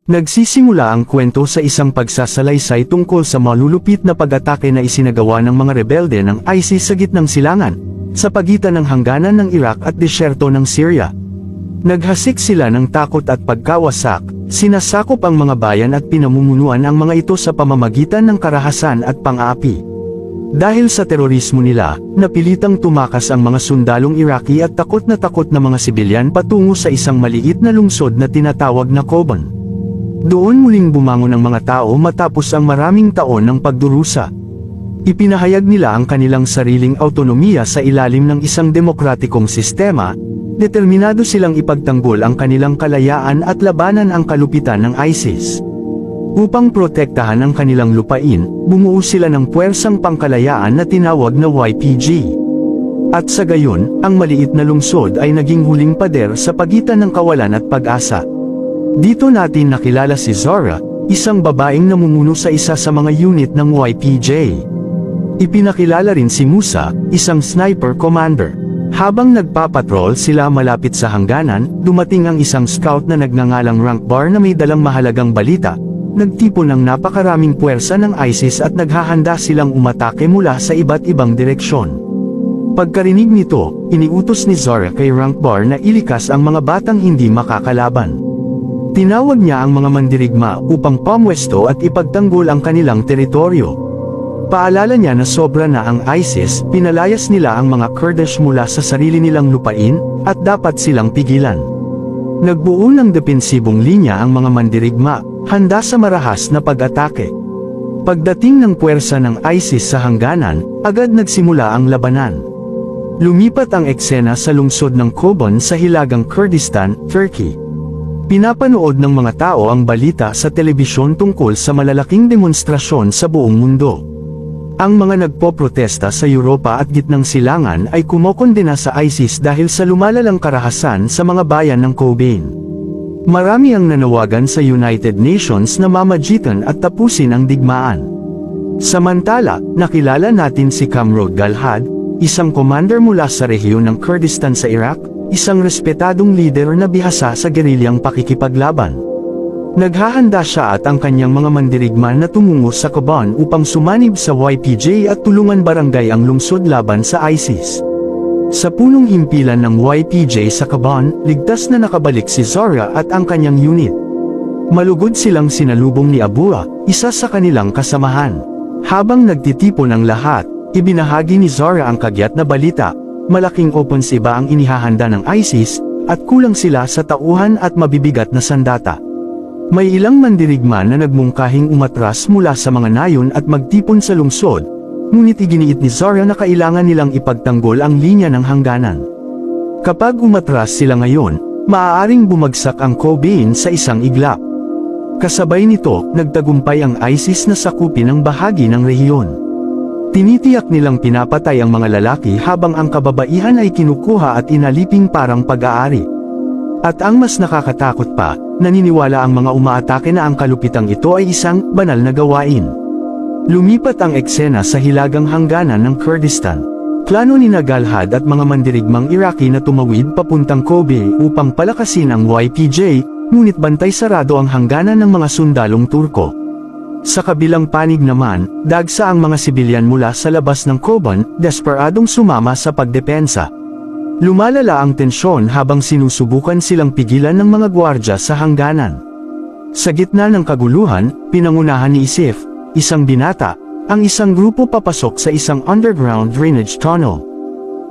Nagsisimula ang kwento sa isang pagsasalaysay tungkol sa malulupit na pag-atake na isinagawa ng mga rebelde ng ISIS sa gitnang silangan, sa pagitan ng hangganan ng Iraq at disyerto ng Syria. Naghasik sila ng takot at pagkawasak, sinasakop ang mga bayan at pinamumunuan ang mga ito sa pamamagitan ng karahasan at pang-aapi. Dahil sa terorismo nila, napilitang tumakas ang mga sundalong Iraqi at takot na mga sibilyan patungo sa isang maliit na lungsod na tinatawag na Kobani. Doon muling bumangon ang mga tao matapos ang maraming taon ng pagdurusa. Ipinahayag nila ang kanilang sariling autonomiya sa ilalim ng isang demokratikong sistema, determinado silang ipagtanggol ang kanilang kalayaan at labanan ang kalupitan ng ISIS. Upang protektahan ang kanilang lupain, bumuo sila ng puwersang pangkalayaan na tinawag na YPG. At sa gayon, ang maliit na lungsod ay naging huling pader sa pagitan ng kawalan at pag-asa. Dito natin nakilala si Zora, isang babaeng namumuno sa isa sa mga unit ng YPG. Ipinakilala rin si Musa, isang sniper commander. Habang nagpapatrol sila malapit sa hangganan, dumating ang isang scout na nagngangalang Rank Bar na may dalang mahalagang balita. Nagtipon ng napakaraming puwersa ng ISIS at naghahanda silang umatake mula sa iba't ibang direksyon. Pagkarinig nito, iniutos ni Zora kay Rank Bar na ilikas ang mga batang hindi makakalaban. Tinawag niya ang mga mandirigma upang pamwesto at ipagtanggol ang kanilang teritoryo. Paalala niya na sobra na ang ISIS, pinalayas nila ang mga Kurdish mula sa sarili nilang lupain, at dapat silang pigilan. Nagbuo ng depensibong linya ang mga mandirigma, handa sa marahas na pag-atake. Pagdating ng puwersa ng ISIS sa hangganan, agad nagsimula ang labanan. Lumipat ang eksena sa lungsod ng Kobani sa hilagang Kurdistan, Turkey. Pinapanood ng mga tao ang balita sa telebisyon tungkol sa malalaking demonstrasyon sa buong mundo. Ang mga nagpoprotesta sa Europa at gitnang silangan ay kumokondena sa ISIS dahil sa lumalalang karahasan sa mga bayan ng Kobani. Marami ang nanawagan sa United Nations na mamagitan at tapusin ang digmaan. Samantala, nakilala natin si Kamrod Galhad, isang commander mula sa rehiyon ng Kurdistan sa Iraq, isang respetadong lider na bihasa sa gerilyang pakikipaglaban. Naghahanda siya at ang kanyang mga mandirigma na tumungo sa Kobani upang sumanib sa YPG at tulungan barangay ang lungsod laban sa ISIS. Sa punong himpilan ng YPG sa Kobani, ligtas na nakabalik si Zora at ang kanyang unit. Malugod silang sinalubong ni Abua, isa sa kanilang kasamahan. Habang nagtitipon ang lahat, ibinahagi ni Zora ang kagyat na balita. Malaking opensiba ang inihahanda ng ISIS, at kulang sila sa tauhan at mabibigat na sandata. May ilang mandirigma na nagmungkahing umatras mula sa mga nayon at magtipon sa lungsod, ngunit iginiit ni Zora na kailangan nilang ipagtanggol ang linya ng hangganan. Kapag umatras sila ngayon, maaaring bumagsak ang Kobani sa isang iglap. Kasabay nito, nagtagumpay ang ISIS na sakupin ang bahagi ng rehiyon. Tinitiyak nilang pinapatay ang mga lalaki habang ang kababaihan ay kinukuha at inaliping parang pag-aari. At ang mas nakakatakot pa, naniniwala ang mga umaatake na ang kalupitang ito ay isang banal na gawain. Lumipat ang eksena sa hilagang hangganan ng Kurdistan. Plano ni Galhad at mga mandirigmang Iraqi na tumawid papuntang Kobani upang palakasin ang YPG, ngunit bantay sarado ang hangganan ng mga sundalong Turko. Sa kabilang panig naman, dagsa ang mga sibilyan mula sa labas ng Kobani, desperadong sumama sa pagdepensa. Lumalala ang tensyon habang sinusubukan silang pigilan ng mga gwardya sa hangganan. Sa gitna ng kaguluhan, pinangunahan ni Isif, isang binata, ang isang grupo papasok sa isang underground drainage tunnel.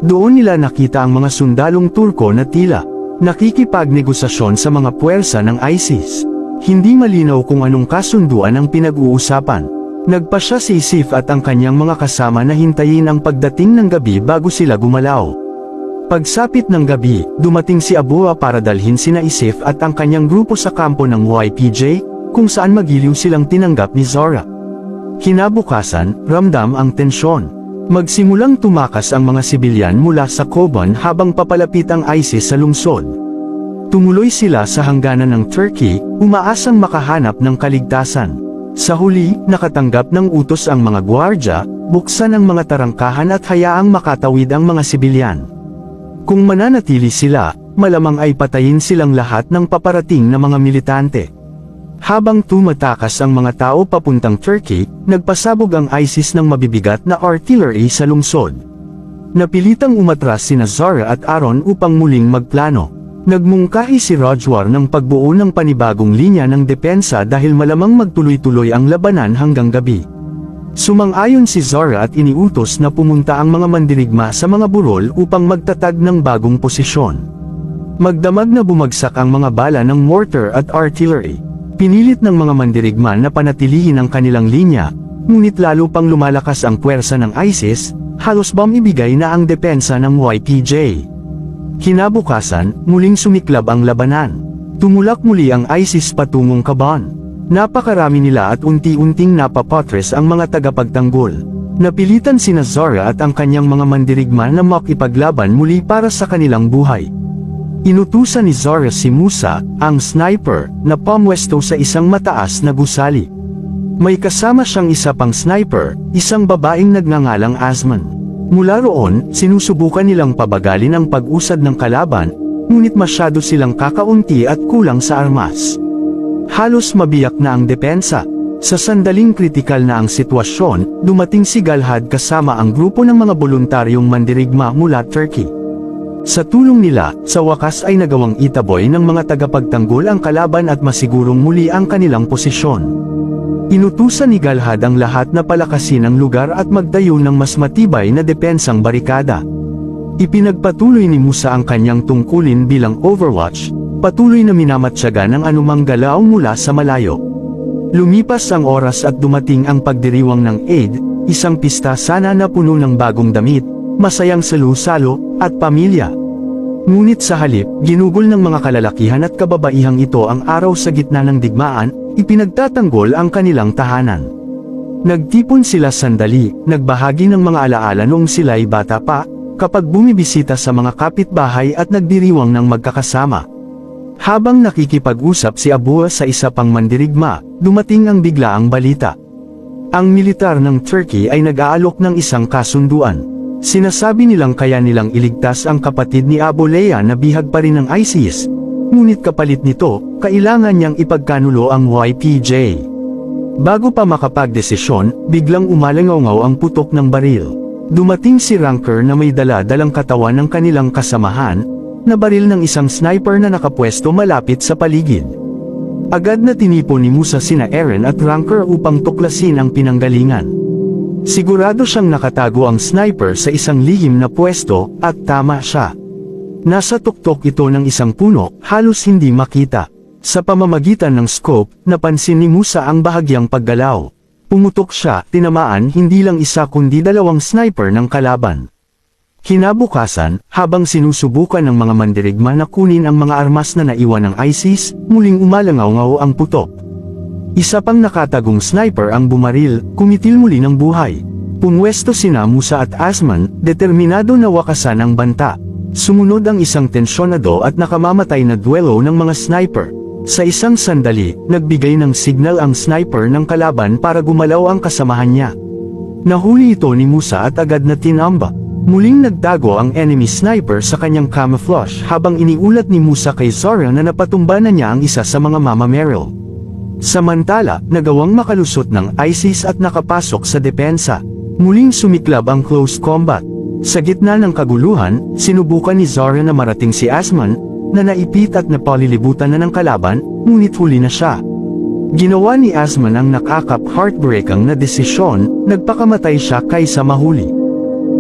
Doon nila nakita ang mga sundalong Turko na tila nakikipagnegosasyon sa mga puwersa ng ISIS. Hindi malinaw kung anong kasunduan ang pinag-uusapan. Nagpasya si Isif at ang kanyang mga kasama na hintayin ang pagdating ng gabi bago sila gumalaw. Pagsapit ng gabi, dumating si Abua para dalhin sina Isif at ang kanyang grupo sa kampo ng YPG, kung saan magiliw silang tinanggap ni Zora. Kinabukasan, ramdam ang tensyon. Magsimulang tumakas ang mga sibilyan mula sa Kobani habang papalapit ang ISIS sa lungsod. Tumuloy sila sa hangganan ng Turkey, umaasang makahanap ng kaligtasan. Sa huli, nakatanggap ng utos ang mga gwardya, buksan ang mga tarangkahan at hayaang makatawid ang mga sibilyan. Kung mananatili sila, malamang ay patayin silang lahat ng paparating na mga militante. Habang tumatakas ang mga tao papuntang Turkey, nagpasabog ang ISIS ng mabibigat na artillery sa lungsod. Napilitang umatras sina Zara at Aaron upang muling magplano. Nagmungkahi si Rajwar ng pagbuo ng panibagong linya ng depensa dahil malamang magtuloy-tuloy ang labanan hanggang gabi. Sumang-ayon si Zara at iniutos na pumunta ang mga mandirigma sa mga burol upang magtatag ng bagong posisyon. Magdamag na bumagsak ang mga bala ng mortar at artillery. Pinilit ng mga mandirigma na panatilihin ang kanilang linya, ngunit lalo pang lumalakas ang puwersa ng ISIS, halos ibigay na ang depensa ng YPJ. Kinabukasan, muling sumiklab ang labanan. Tumulak muli ang ISIS patungong Kaban. Napakarami nila at unti-unting napapotres ang mga tagapagtanggol. Napilitan sina Zara at ang kanyang mga mandirigma na makipaglaban muli para sa kanilang buhay. Inutusan ni Zara si Musa, ang sniper, na pamwesto sa isang mataas na gusali. May kasama siyang isa pang sniper, isang babaeng nagngangalang Asman. Mula roon, sinusubukan nilang pabagalin ang pag-usad ng kalaban, ngunit masyado silang kakaunti at kulang sa armas. Halos mabiyak na ang depensa. Sa sandaling kritikal na ang sitwasyon, dumating si Galhad kasama ang grupo ng mga voluntaryong mandirigma mula Turkey. Sa tulong nila, sa wakas ay nagawang itaboy ng mga tagapagtanggol ang kalaban at masigurong muli ang kanilang posisyon. Inutusan ni Galhad ang lahat na palakasin ang lugar at magtayo ng mas matibay na depensang barikada. Ipinagpatuloy ni Musa ang kanyang tungkulin bilang Overwatch, patuloy na minamatyagan ang anumang galaw mula sa malayo. Lumipas ang oras at dumating ang pagdiriwang ng Eid, isang pista sana na puno ng bagong damit, masayang salu-salo, at pamilya. Ngunit sa halip, ginugol ng mga kalalakihan at kababaihang ito ang araw sa gitna ng digmaan, ipinagtatanggol ang kanilang tahanan. Nagtipon sila sandali, nagbahagi ng mga alaala noong sila'y bata pa, kapag bumibisita sa mga kapitbahay at nagdiriwang ng magkakasama. Habang nakikipag-usap si Abu sa isa pang mandirigma, dumating ang biglaang balita. Ang militar ng Turkey ay nag-aalok ng isang kasunduan. Sinasabi nilang kaya nilang iligtas ang kapatid ni Abu Leia na bihag pa rin ng ISIS, ngunit kapalit nito, kailangan niyang ipagkanulo ang YPJ. Bago pa makapagdesisyon, biglang umalangaw ang putok ng baril. Dumating si Ranker na may dala-dalang katawan ng kanilang kasamahan, na baril ng isang sniper na nakapwesto malapit sa paligid. Agad na tinipon ni Musa sina Aaron at Ranker upang tuklasin ang pinanggalingan. Sigurado siyang nakatago ang sniper sa isang lihim na pwesto, at tama siya. Nasa tuktok ito ng isang puno, halos hindi makita. Sa pamamagitan ng scope, napansin ni Musa ang bahagyang paggalaw. Pumutok siya, tinamaan hindi lang isa kundi dalawang sniper ng kalaban. Kinabukasan, habang sinusubukan ng mga mandirigma na kunin ang mga armas na naiwan ng ISIS, muling umalangaw ang putok. Isa pang nakatagong sniper ang bumaril, kumitil muli ng buhay. Pumwesto sina Musa at Asman, determinado na wakasan ang banta. Sumunod ang isang tensyonado at nakamamatay na duelo ng mga sniper. Sa isang sandali, nagbigay ng signal ang sniper ng kalaban para gumalaw ang kasamahan niya. Nahuli ito ni Musa at agad na tinamba. Muling nagtago ang enemy sniper sa kanyang camouflage habang iniulat ni Musa kay Zara na napatumba na niya ang isa sa mga Mama Merrill. Samantala, nagawang makalusot ng ISIS at nakapasok sa depensa. Muling sumiklab ang close combat. Sa gitna ng kaguluhan, sinubukan ni Zara na marating si Asman, na naipit at napalilibutan na ng kalaban, ngunit huli na siya. Ginawa ni Asman ang nakakap-heartbreakang na desisyon, nagpakamatay siya kaysa mahuli.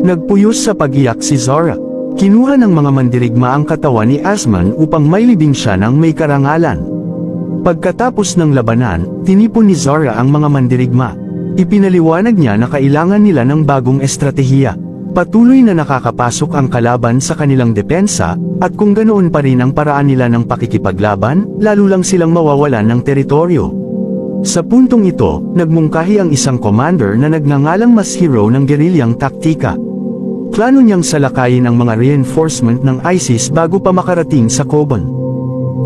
Nagpuyos sa pag-iyak si Zara. Kinuha ng mga mandirigma ang katawan ni Asman upang mailibing siya ng may karangalan. Pagkatapos ng labanan, tinipon ni Zara ang mga mandirigma. Ipinaliwanag niya na kailangan nila ng bagong estratehiya. Patuloy na nakakapasok ang kalaban sa kanilang depensa, at kung ganoon pa rin ang paraan nila ng pakikipaglaban, lalo lang silang mawawalan ng teritoryo. Sa puntong ito, nagmungkahi ang isang commander na nagngangalang Mashiro ng gerilyang taktika. Plano niyang salakayin ang mga reinforcement ng ISIS bago pa makarating sa Koban.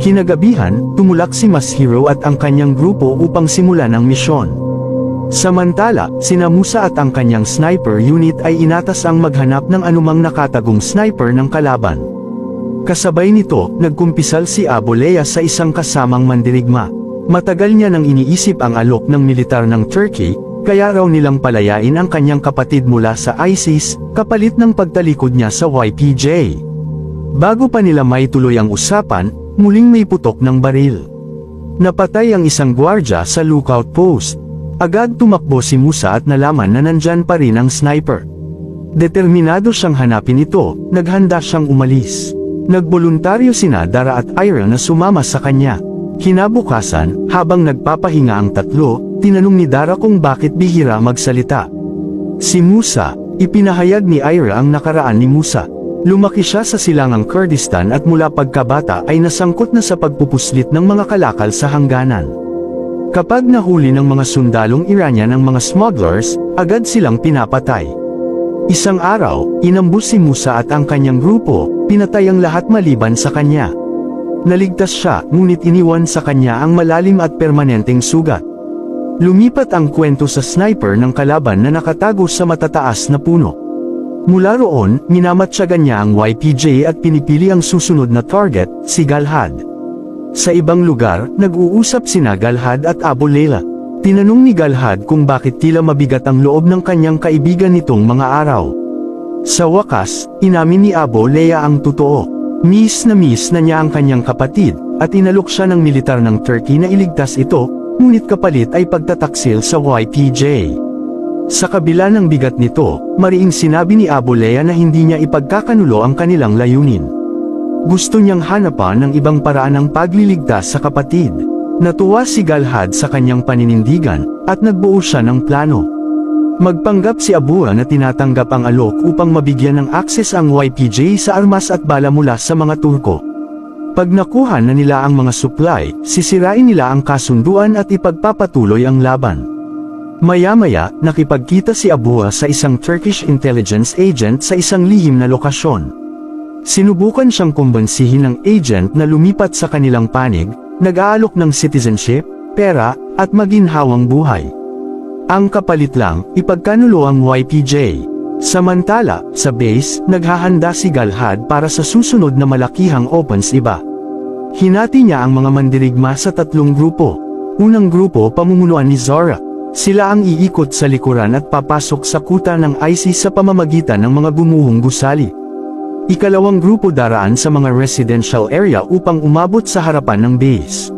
Kinagabihan, tumulak si Mashiro at ang kanyang grupo upang simulan ang misyon. Samantala, sina Musa at ang kanyang sniper unit ay inatas ang maghanap ng anumang nakatagong sniper ng kalaban. Kasabay nito, nagkumpisal si Abu Leia sa isang kasamang mandirigma. Matagal niya nang iniisip ang alok ng militar ng Turkey, kaya raw nilang palayain ang kanyang kapatid mula sa ISIS, kapalit ng pagtalikod niya sa YPJ. Bago pa nila maituloy ang usapan, muling may putok ng baril. Napatay ang isang gwardya sa lookout post. Agad tumakbo si Musa at nalaman na nandyan pa rin ang sniper. Determinado siyang hanapin ito, naghanda siyang umalis. Nagboluntaryo sina Dara at Ira na sumama sa kanya. Kinabukasan, habang nagpapahinga ang tatlo, tinanong ni Dara kung bakit bihira magsalita. Si Musa, ipinahayag ni Ira ang nakaraan ni Musa. Lumaki siya sa silangang Kurdistan at mula pagkabata ay nasangkot na sa pagpupuslit ng mga kalakal sa hangganan. Kapag nahuli ng mga sundalong Iranian ang mga smugglers, agad silang pinapatay. Isang araw, inambus si Musa at ang kanyang grupo, pinatay ang lahat maliban sa kanya. Naligtas siya, ngunit iniwan sa kanya ang malalim at permanenteng sugat. Lumipat ang kwento sa sniper ng kalaban na nakatago sa matataas na puno. Mula roon, minamatyagan niya ang YPJ at pinipili ang susunod na target, si Galhad. Sa ibang lugar, nag-uusap sina Galhad at Abu Layla. Tinanong ni Galhad kung bakit tila mabigat ang loob ng kanyang kaibigan nitong mga araw. Sa wakas, inamin ni Abu Layla ang totoo. Miss na niya ang kanyang kapatid, at inalok siya ng militar ng Turkey na iligtas ito, ngunit kapalit ay pagtataksil sa YPJ. Sa kabila ng bigat nito, mariing sinabi ni Abu Layla na hindi niya ipagkakanulo ang kanilang layunin. Gusto niyang hanapan ng ibang paraan ng pagliligtas sa kapatid. Natuwa si Galhad sa kanyang paninindigan, at nagbuo siya ng plano. Magpanggap si Abu na tinatanggap ang alok upang mabigyan ng akses ang YPJ sa armas at bala mula sa mga Turko. Pag nakuha na nila ang mga supply, sisirain nila ang kasunduan at ipagpapatuloy ang laban. Maya-maya, nakipagkita si Abu sa isang Turkish intelligence agent sa isang lihim na lokasyon. Sinubukan siyang kumbansihin ng agent na lumipat sa kanilang panig, nag-aalok ng citizenship, pera, at maginhawang buhay. Ang kapalit lang, ipagkanulo ang YPJ. Samantala, sa base, naghahanda si Galhad para sa susunod na malakihang offensiba. Hinati niya ang mga mandirigma sa 3 grupo. Unang grupo pamumunuan ni Zora. Sila ang iikot sa likuran at papasok sa kuta ng ISIS sa pamamagitan ng mga gumuhong gusali. Ikalawang grupo daraan sa mga residential area upang umabot sa harapan ng base.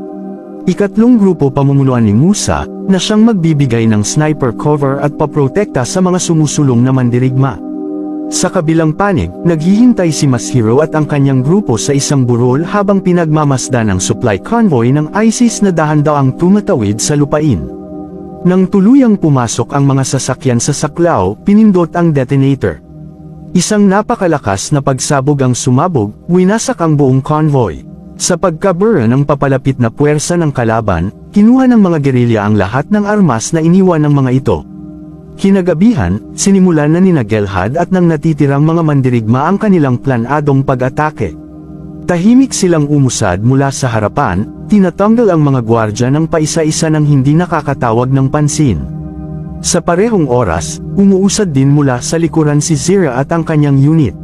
Ikatlong grupo pamumunuan ni Musa, na siyang magbibigay ng sniper cover at paprotekta sa mga sumusulong na mandirigma. Sa kabilang panig, naghihintay si Mashiro at ang kanyang grupo sa isang burol habang pinagmamasdan ang supply convoy ng ISIS na dahan-daang tumatawid sa lupain. Nang tuluyang pumasok ang mga sasakyan sa saklaw, pinindot ang detonator. Isang napakalakas na pagsabog ang sumabog, winasak ang buong convoy. Sa pagkabura ng papalapit na puwersa ng kalaban, kinuha ng mga gerilya ang lahat ng armas na iniwan ng mga ito. Kinagabihan, sinimulan na ni Galhad at ng natitirang mga mandirigma ang kanilang planadong pag-atake. Tahimik silang umusad mula sa harapan, tinatanggal ang mga gwardya ng paisa-isa ng hindi nakakatawag ng pansin. Sa parehong oras, umuusad din mula sa likuran si Zira at ang kanyang unit.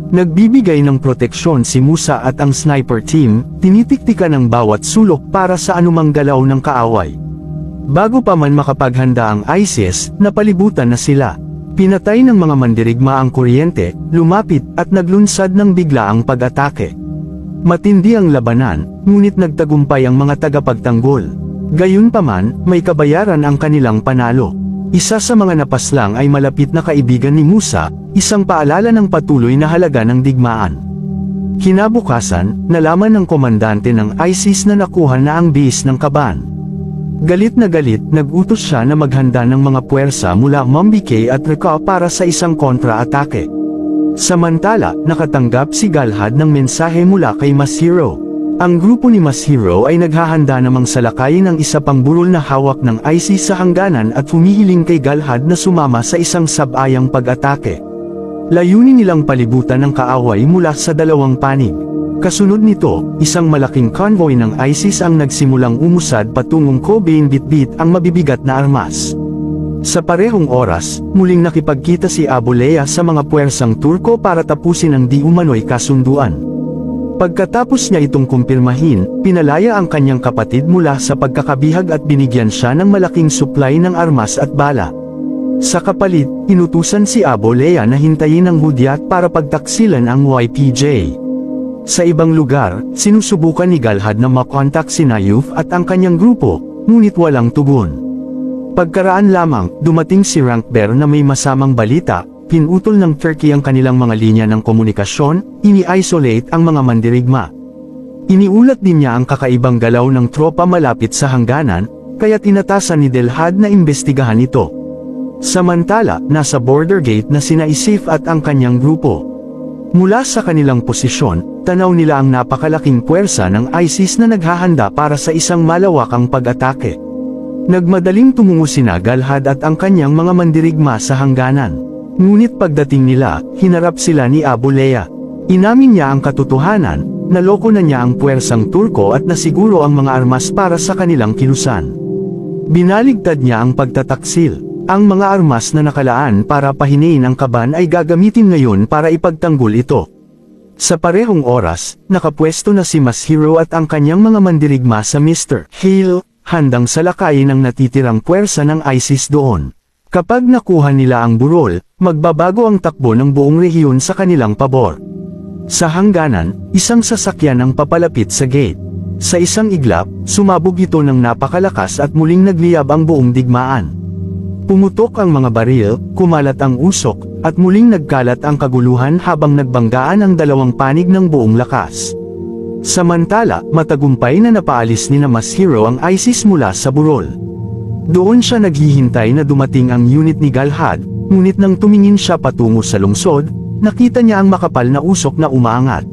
Nagbibigay ng proteksyon si Musa at ang sniper team, tinitiktikan ang bawat sulok para sa anumang galaw ng kaaway. Bago pa man makapaghanda ang ISIS, napalibutan na sila. Pinatay ng mga mandirigma ang kuryente, lumapit at naglunsad ng biglaang pag-atake. Matindi ang labanan, ngunit nagtagumpay ang mga tagapagtanggol. Gayunpaman, may kabayaran ang kanilang panalo. Isa sa mga napaslang ay malapit na kaibigan ni Musa, isang paalala ng patuloy na halaga ng digmaan. Kinabukasan, nalaman ng komandante ng ISIS na nakuha na ang base ng Kaban. Galit na galit, nag-utos siya na maghanda ng mga puwersa mula Manbij at Raqqa para sa isang kontra-atake. Samantala, nakatanggap si Galhad ng mensahe mula kay Mashiro. Ang grupo ni Mashiro ay naghahanda namang salakayin ang isa pang burol na hawak ng ISIS sa hangganan at humihiling kay Galhad na sumama sa isang sabayang pag-atake. Layunin nilang palibutan ng kaaway mula sa 2 panig. Kasunod nito, isang malaking convoy ng ISIS ang nagsimulang umusad patungong Kobain bitbit ang mabibigat na armas. Sa parehong oras, muling nakipagkita si Abu Layla sa mga puwersang Turko para tapusin ang di umano'y kasunduan. Pagkatapos niya itong kumpirmahin, pinalaya ang kanyang kapatid mula sa pagkakabihag at binigyan siya ng malaking supply ng armas at bala. Sa kapalit, inutusan si Abu Leia na hintayin ang hudyat para pagtaksilan ang YPJ. Sa ibang lugar, sinusubukan ni Galahad na makontak si Nayuf at ang kanyang grupo, ngunit walang tugon. Pagkaraan lamang, dumating si Rankber na may masamang balita, pinutol ng Turkey ang kanilang mga linya ng komunikasyon, ini-isolate ang mga mandirigma. Iniulat din niya ang kakaibang galaw ng tropa malapit sa hangganan, kaya tinatasan ni Delhad na imbestigahan ito. Samantala, nasa border gate na sina Isif at ang kanyang grupo. Mula sa kanilang posisyon, tanaw nila ang napakalaking puwersa ng ISIS na naghahanda para sa isang malawakang pag-atake. Nagmadaling tumungo sina Galahad at ang kanyang mga mandirigma sa hangganan. Ngunit pagdating nila, hinarap sila ni Abu Leia. Inamin niya ang katotohanan, naloko na niya ang puwersang Turko at nasiguro ang mga armas para sa kanilang kilusan. Binaligtad niya ang pagtataksil. Ang mga armas na nakalaan para pahinain ang kaban ay gagamitin ngayon para ipagtanggol ito. Sa parehong oras, nakapwesto na si Masahiro at ang kanyang mga mandirigma sa Mr. Hale, handang salakayin ang natitirang puwersa ng ISIS doon. Kapag nakuha nila ang burol, magbabago ang takbo ng buong rehiyon sa kanilang pabor. Sa hangganan, isang sasakyan ang papalapit sa gate. Sa isang iglap, sumabog ito ng napakalakas at muling nagliyab ang buong digmaan. Pumutok ang mga baril, kumalat ang usok, at muling nagkalat ang kaguluhan habang nagbanggaan ang dalawang panig ng buong lakas. Samantala, matagumpay na napaalis ni Masahiro ang ISIS mula sa burol. Doon siya naghihintay na dumating ang unit ni Galahad, ngunit nang tumingin siya patungo sa lungsod, nakita niya ang makapal na usok na umaangat.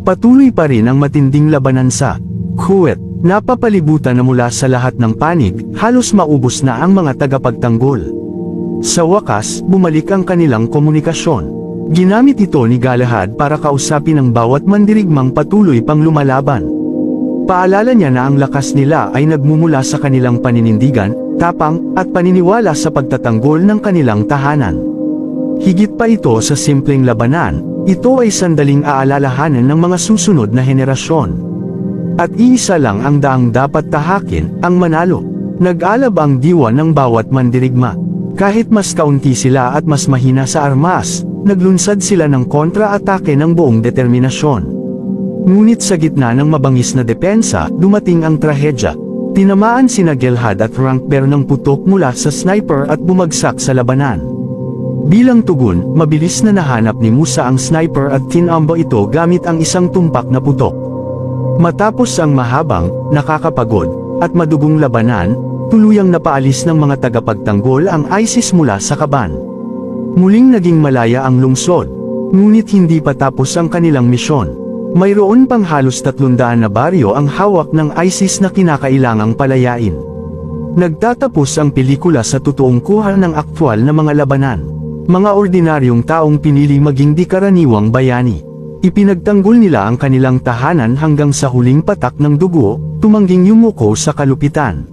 Patuloy pa rin ang matinding labanan sa Kuwait. Napapalibutan na mula sa lahat ng panig, halos maubos na ang mga tagapagtanggol. Sa wakas, bumalik ang kanilang komunikasyon. Ginamit ito ni Galahad para kausapin ang bawat mandirigmang patuloy pang lumalaban. Paalala niya na ang lakas nila ay nagmumula sa kanilang paninindigan, tapang, at paniniwala sa pagtatanggol ng kanilang tahanan. Higit pa ito sa simpleng labanan, ito ay sandaling aalalahanan ng mga susunod na henerasyon. At iisa lang ang daang dapat tahakin, ang manalo. Nag-alab ang diwa ng bawat mandirigma. Kahit mas kaunti sila at mas mahina sa armas, naglunsad sila ng kontra-atake ng buong determinasyon. Ngunit sa gitna ng mabangis na depensa, dumating ang trahedya. Tinamaan sina Galahad at Rankber ng putok mula sa sniper at bumagsak sa labanan. Bilang tugon, mabilis na nahanap ni Musa ang sniper at tinambo ito gamit ang isang tumpak na putok. Matapos ang mahabang, nakakapagod, at madugong labanan, tuluyang napaalis ng mga tagapagtanggol ang ISIS mula sa kaban. Muling naging malaya ang lungsod, ngunit hindi pa tapos ang kanilang misyon. Mayroon pang halos 300 na baryo ang hawak ng ISIS na kinakailangang palayain. Nagtatapos ang pelikula sa totoong kuha ng aktwal na mga labanan. Mga ordinaryong taong pinili maging di karaniwang bayani. Ipinagtanggol nila ang kanilang tahanan hanggang sa huling patak ng dugo, tumangging yumuko sa kalupitan.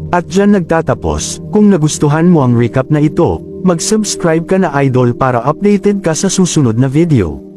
At dyan nagtatapos. Kung nagustuhan mo ang recap na ito, mag-subscribe ka na idol para updated ka sa susunod na video.